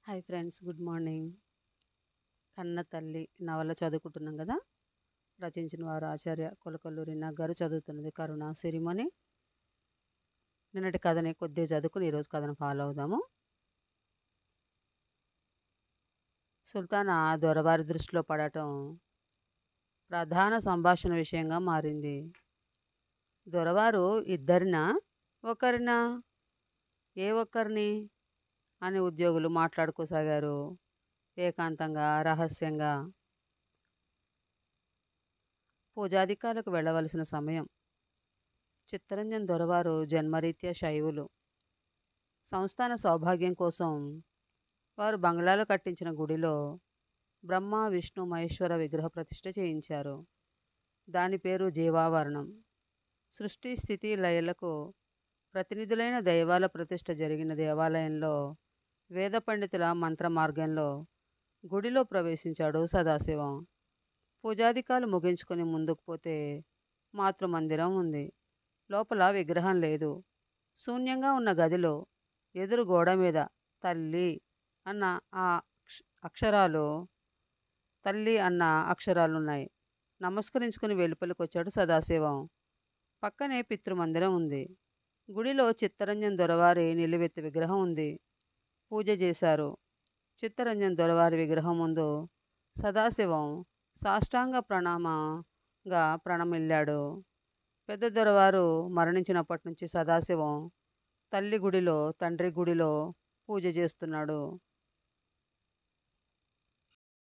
Hi friends, good morning. కన్న తల్లి నవల చదువుకుంటున్నాం కదా. రచించిన వారు ఆచార్య కొలకల్లూరి గారు, చదువుతున్నది కరుణ సిరిమణి. నిన్నటి కథని కొద్దిగా చదువుకుని ఈరోజు కథను ఫాలో అవుదాము. సుల్తానా దొరవారి దృష్టిలో పడటం ప్రధాన సంభాషణ విషయంగా మారింది. దొరవారు ఇద్దరినా, ఒకరినా, ఏ ఒక్కరిని అని ఉద్యోగులు మాట్లాడుకోసాగారు. ఏకాంతంగా, రహస్యంగా. పూజాధికారులకు వెళ్ళవలసిన సమయం. చిత్తరంజన్ దొరవారు జన్మరీత్యా శైవులు. సంస్థాన సౌభాగ్యం కోసం వారు బంగ్లాలో కట్టించిన గుడిలో బ్రహ్మ విష్ణు మహేశ్వర విగ్రహ ప్రతిష్ఠ చేయించారు. దాని పేరు జీవావరణం. సృష్టి స్థితి లయలకు ప్రతినిధులైన దైవాల ప్రతిష్ఠ జరిగిన దేవాలయంలో వేద పండితుల మంత్ర మార్గంలో గుడిలో ప్రవేశించాడు సదాశివం. పూజాధికాలు ముగించుకొని ముందుకు పోతే మాతృమందిరం ఉంది. లోపల విగ్రహం లేదు. శూన్యంగా ఉన్న గదిలో ఎదురు గోడ మీద తల్లి అన్న ఆ అక్షరాలు తల్లి అన్న అక్షరాలున్నాయి. నమస్కరించుకుని వెలుపలికి వచ్చాడు సదాశివం. పక్కనే పితృమందిరం ఉంది. గుడిలో చిత్తరంజన్ దొరవారి నిలువెత్తు విగ్రహం ఉంది. పూజ చేశారు. చిత్తరంజన్ దొరవారి విగ్రహం ముందు సదాశివం సాష్టాంగ ప్రణమిల్లాడు. పెద్ద దొరవారు మరణించినప్పటి నుంచి సదాశివం తల్లి గుడిలో, తండ్రి గుడిలో పూజ చేస్తున్నాడు.